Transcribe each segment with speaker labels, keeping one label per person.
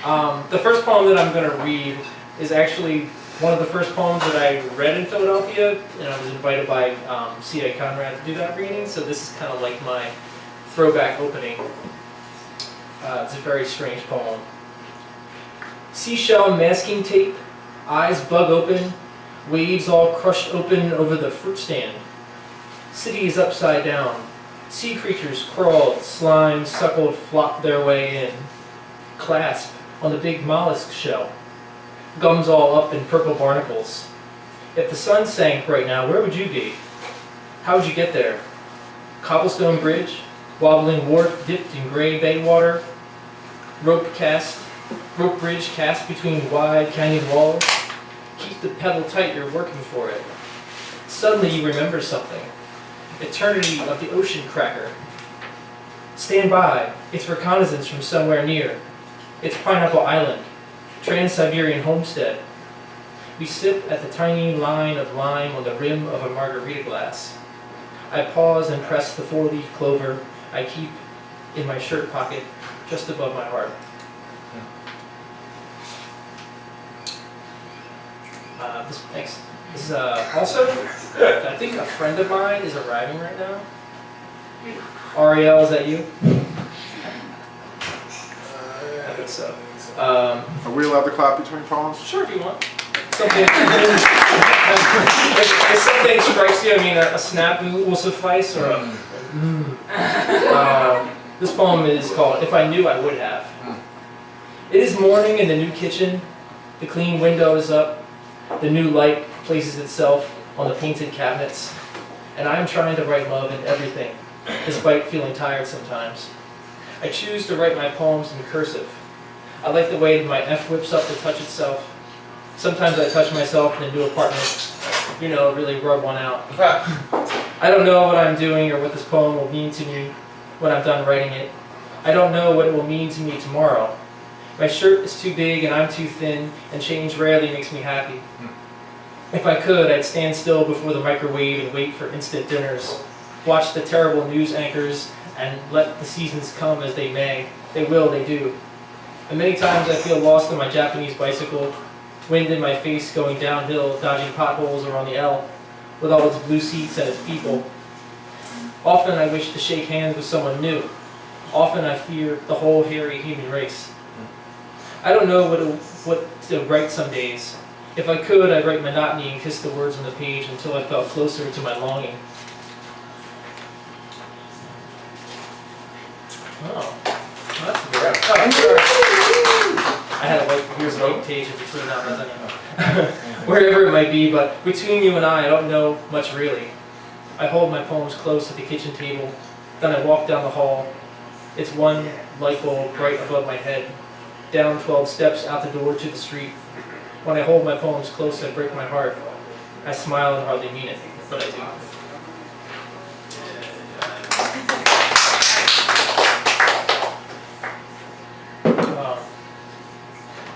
Speaker 1: The first poem that I'm going to read is actually one of the first poems that I read in Philadelphia, and I was invited by C.A. Conrad to do that reading, so this is kind of like my throwback opening. It's a very strange poem. Seashell masking tape, eyes bug open, waves all crushed open over the fruit stand. Cities upside down, sea creatures crawled, slime suckled, flopped their way in. Clasp on the big mollusk shell, gums all up in purple barnacles. If the sun sank right now, where would you be? How would you get there? Cobblestone bridge, wobbling wharf dipped in gray bay water, rope bridge cast between wide canyon walls. Keep the pedal tight, you're working for it. Suddenly you remember something. Eternity of the ocean cracker. Stand by, it's reconnaissance from somewhere near. It's Pineapple Island, Trans-Siberian homestead. We sip at the tiny line of lime on the rim of a margarita glass. I pause and press the four-leaf clover I keep in my shirt pocket just above my heart. This is also, I think a friend of mine is arriving right now. Ariel, is that you? I think so.
Speaker 2: Are we allowed to clap between poems?
Speaker 1: Sure, if you want. Something, if something strikes you, I mean, a snap will suffice, or a this poem is called If I Knew I Would Have. It is morning in the new kitchen. The clean window is up. The new light places itself on the painted cabinets. And I am trying to write love in everything, despite feeling tired sometimes. I choose to write my poems in cursive. I like the way my F whips up to touch itself. Sometimes I touch myself in a new apartment, really rub one out. I don't know what I'm doing or what this poem will mean to me when I'm done writing it. I don't know what it will mean to me tomorrow. My shirt is too big and I'm too thin, and change rarely makes me happy. If I could, I'd stand still before the microwave and wait for instant dinners. Watch the terrible news anchors and let the seasons come as they may. They will, they do. And many times I feel lost on my Japanese bicycle, wind in my face going downhill, dodging potholes or on the L, with all its blue seats and its people. Often I wish to shake hands with someone new. Often I fear the whole hairy human race. I don't know what to write some days. If I could, I'd write monotony and kiss the words on the page until I felt closer to my longing. Oh, that's great. Oh, I'm sorry. I had a here's a white page in between that and wherever it might be, but between you and I don't know much really. I hold my poems close at the kitchen table, then I walk down the hall. It's one light bulb right above my head, down 12 steps out the door to the street. When I hold my poems close, I break my heart. I smile and hardly mean it, but I do.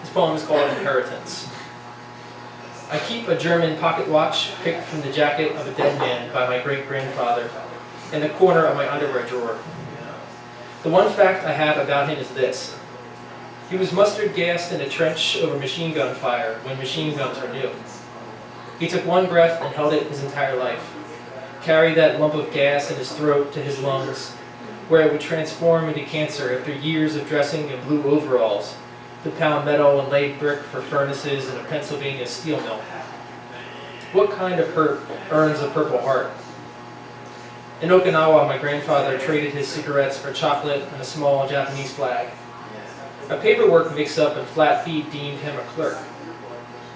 Speaker 1: This poem is called Inheritance. I keep a German pocket watch picked from the jacket of a dead man by my great-grandfather in the corner of my underwear drawer. The one fact I have about him is this. He was mustard gassed in a trench over machine gun fire when machine guns were new. He took one breath and held it his entire life, carried that lump of gas in his throat to his lungs, where it would transform into cancer after years of dressing in blue overalls, to pound metal and lay brick for furnaces in a Pennsylvania steel mill. What kind of hurt earns a Purple Heart? In Okinawa, my grandfather traded his cigarettes for chocolate and a small Japanese flag. A paperwork mix-up and flat feet deemed him a clerk.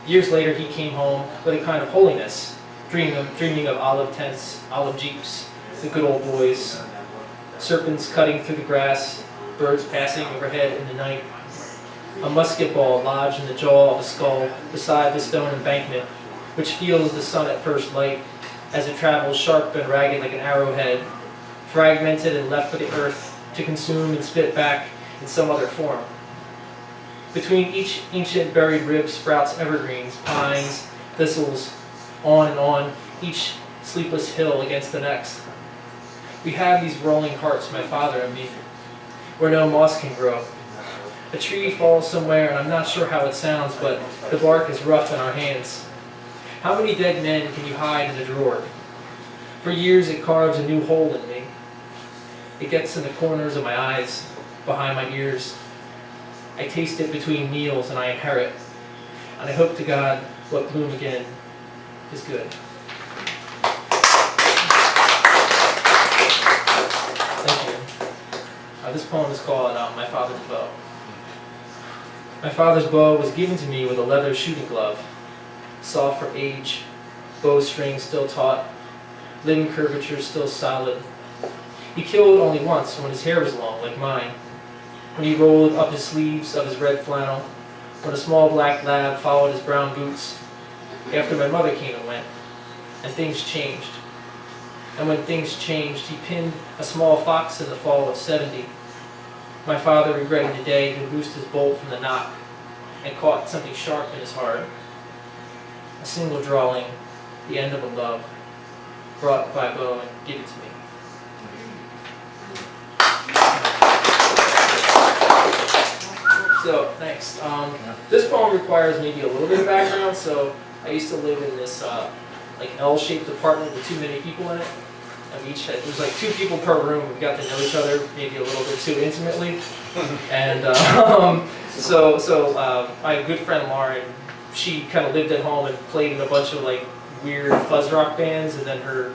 Speaker 1: Years later, he came home with a kind of holiness, dreaming of olive tents, olive jeeps, the good old boys, serpents cutting through the grass, birds passing overhead in the night. A musket ball lodged in the jaw of a skull beside the stone embankment, which feels the sun at first light as it travels sharp and ragged like an arrowhead, fragmented and left for the earth to consume and spit back in some other form. Between each ancient buried rib sprouts evergreens, pines, thistles, on, each sleepless hill against the next. We have these rolling hearts, my father and me, where no moss can grow. A tree falls somewhere, and I'm not sure how it sounds, but the bark is rough in our hands. How many dead men can you hide in a drawer? For years it carves a new hole in me. It gets in the corners of my eyes, behind my ears. I taste it between meals, and I inherit. And I hope to God what bloom again is good. Thank you. This poem is called My Father's Bow. My father's bow was given to me with a leather shooting glove, soft from age, bowstring still taut, limb curvature still solid. He killed only once when his hair was long, like mine, when he rolled up his sleeves of his red flannel, when a small black lab followed his brown boots, after my mother came and went, and things changed. And when things changed, he pinned a small fox in the fall of '70. My father regretted the day he loosed his bolt from the knock and caught something sharp in his heart. A single drawing, the end of a love, brought by bow and give it to me. So, thanks. This poem requires maybe a little bit of background. So, I used to live in this like L-shaped apartment with too many people in it. And we each had, there's like 2 people per room. We got to know each other maybe a little bit too intimately. And my good friend Lauren, she kind of lived at home and played in a bunch of like weird fuzz rock bands. And then her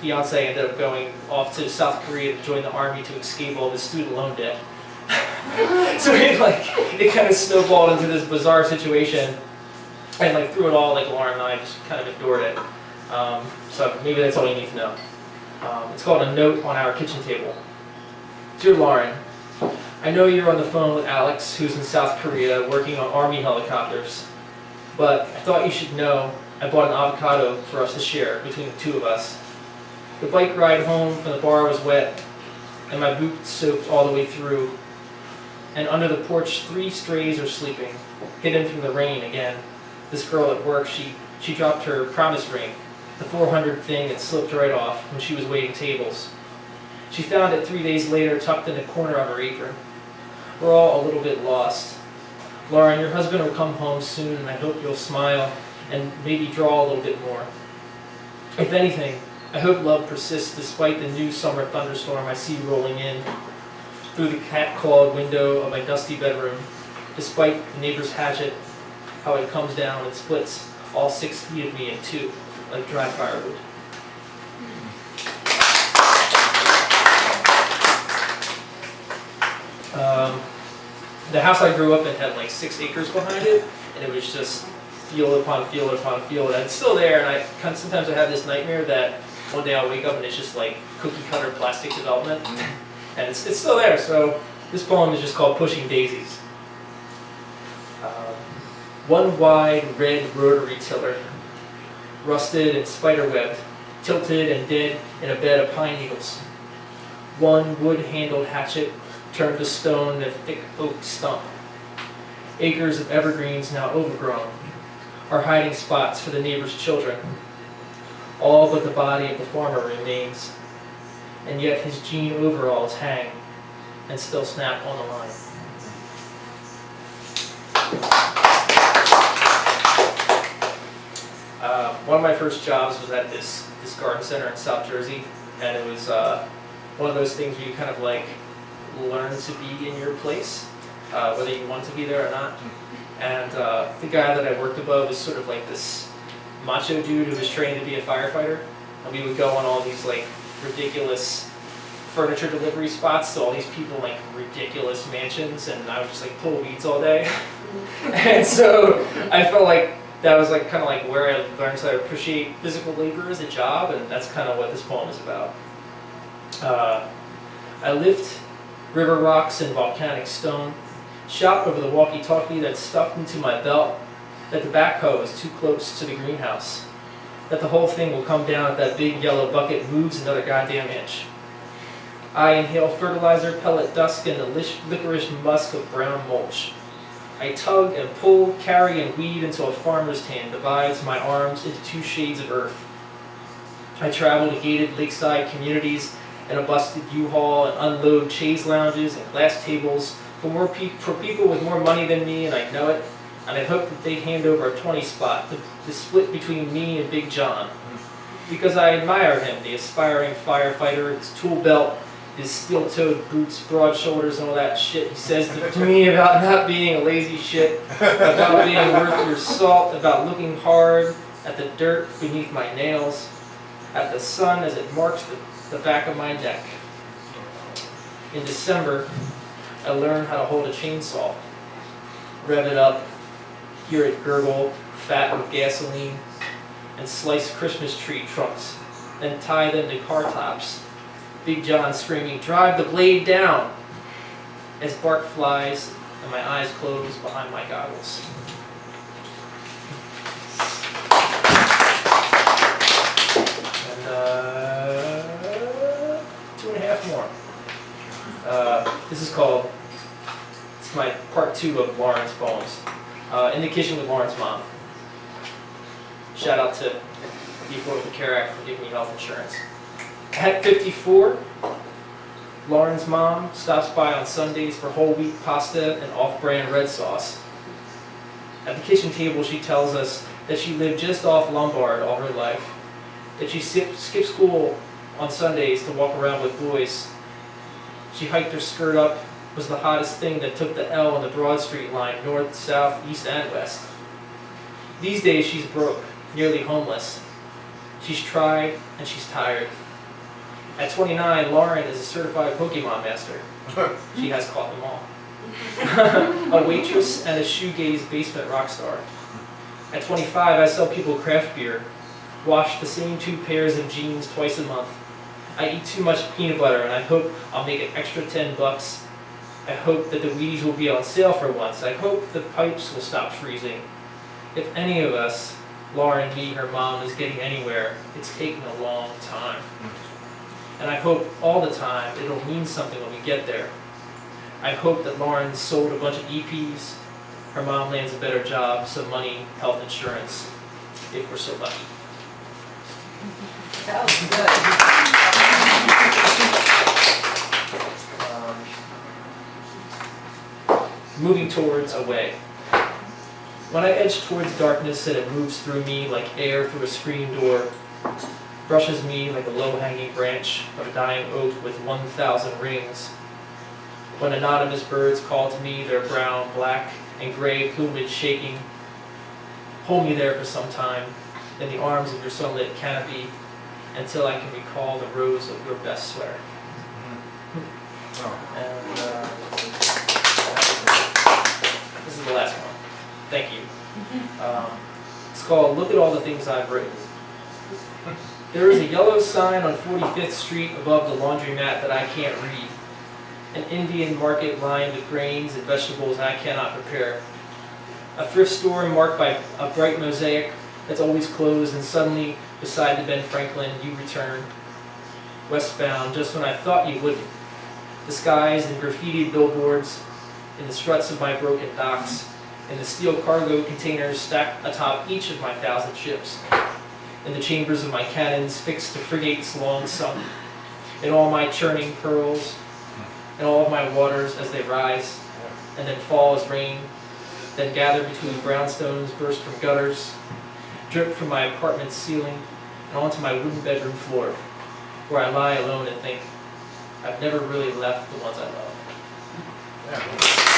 Speaker 1: fiance ended up going off to South Korea to join the army to escape all this student loan debt. So it kind of snowballed into this bizarre situation, and like through it all, like Lauren and I just kind of endured it. So maybe that's all you need to know. It's called A Note on Our Kitchen Table. Dear Lauren, I know you're on the phone with Alex, who's in South Korea working on army helicopters, but I thought you should know I bought an avocado for us to share between the 2 of us. The bike ride home from the bar was wet, and my boots soaked all the way through. And under the porch, 3 strays are sleeping, hidden from the rain again. This girl at work, she dropped her promise ring, the 400 thing that slipped right off when she was waiting tables. She found it 3 days later tucked in the corner of her apron. We're all a little bit lost. Lauren, your husband will come home soon, and I hope you'll smile and maybe draw a little bit more. If anything, I hope love persists despite the new summer thunderstorm I see rolling in through the cat-clawed window of my dusty bedroom, despite the neighbor's hatchet, how it comes down and splits all 6 feet of me in 2, like dry firewood. The house I grew up in had like 6 acres behind it, and it was just field upon field upon field, and it's still there, and sometimes I have this nightmare that one day I'll wake up and it's just like cookie-cutter plastic development. And it's still there, so this poem is just called Pushing Daisies. One wide red rotary tiller, rusted and spiderwebbed, tilted and dead in a bed of pine needles. One wood-handled hatchet turned to stone in a thick oak stump. Acres of evergreens now overgrown are hiding spots for the neighbor's children. All but the body of the farmer remains, and yet his jean overalls hang and still snap on the line. One of my first jobs was at this garden center in South Jersey, and it was one of those things where you kind of like learn to be in your place, whether you want to be there or not. And the guy that I worked above was sort of like this macho dude who was trained to be a firefighter, and we would go on all these like ridiculous furniture delivery spots to all these people in like ridiculous mansions, and I would just like pull weeds all day. And so I felt like that was like kind of like where I learned to appreciate physical labor as a job, and that's kind of what this poem is about. I lift river rocks and volcanic stone, shout over the walkie-talkie that's stuffed into my belt that the backhoe is too close to the greenhouse, that the whole thing will come down if that big yellow bucket moves another goddamn inch. I inhale fertilizer, pellet dust, and the licorice musk of brown mulch. I tug and pull, carry and weed until a farmer's tan divides my arms into 2 shades of earth. I travel to gated lakeside communities and a busted U-Haul and unload chaise lounges and glass tables for people with more money than me, and I know it, and I hope that they'd hand over a 20 spot to split between me and Big John. Because I admire him, the aspiring firefighter, his tool belt, his steel-toed boots, broad shoulders, and all that shit he says to me about not being a lazy shit, about being worth your salt, about looking hard at the dirt beneath my nails, at the sun as it marks the back of my neck. In December, I learned how to hold a chainsaw, rev it up, hear it gurgle, fat with gasoline, and slice Christmas tree trunks, then tie them to car tops. Big John screaming, "Drive the blade down!" as bark flies and my eyes close behind my goggles. And 2.5 more. This is called, it's my part 2 of Lauren's poems. In the Kitchen with Lauren's Mom. Shout out to the Affordable Care Act for giving me health insurance. At 54, Lauren's mom stops by on Sundays for whole wheat pasta and off-brand red sauce. At the kitchen table, she tells us that she lived just off Lombard all her life, that she skipped school on Sundays to walk around with boys. She hiked her skirt up, was the hottest thing that took the L on the Broad Street line, north, south, east, and west. These days, she's broke, nearly homeless. She's tried, and she's tired. At 29, Lauren is a certified Pokemon master. She has caught them all. A waitress and a shoegaze basement rock star. At 25, I sell people craft beer, wash the same 2 pairs of jeans twice a month. I eat too much peanut butter, and I hope I'll make an extra $10. I hope that the Wheaties will be on sale for once. I hope the pipes will stop freezing. If any of us, Lauren, me, her mom, is getting anywhere, it's taken a long time. And I hope all the time it'll mean something when we get there. I hope that Lauren sold a bunch of EPs, her mom lands a better job, some money, health insurance, if we're so lucky.
Speaker 3: That was good.
Speaker 1: Moving towards away. When I edge towards darkness and it moves through me like air through a screen door, brushes me like a low-hanging branch of a dying oak with 1,000 rings. When anonymous birds call to me, their brown, black, and gray plumage shaking, hold me there for some time in the arms of your sunlit canopy until I can recall the rose of your best sweater. And this is the last one. Thank you. It's called Look at All the Things I've Written. There is a yellow sign on 45th Street above the laundromat that I can't read. An Indian market lined with grains and vegetables I cannot prepare. A thrift store marked by a bright mosaic that's always closed, and suddenly, beside the Ben Franklin, you return. Westbound, just when I thought you wouldn't. Disguised in graffitied billboards, in the struts of my broken docks, in the steel cargo containers stacked atop each of my 1,000 ships, in the chambers of my cannons fixed to frigates long sunk, in all my churning pearls, in all of my waters as they rise, and then fall as rain, then gather between brownstones burst from gutters, drip from my apartment's ceiling, and onto my wooden bedroom floor, where I lie alone and think, I've never really left the ones I love.
Speaker 2: Yeah.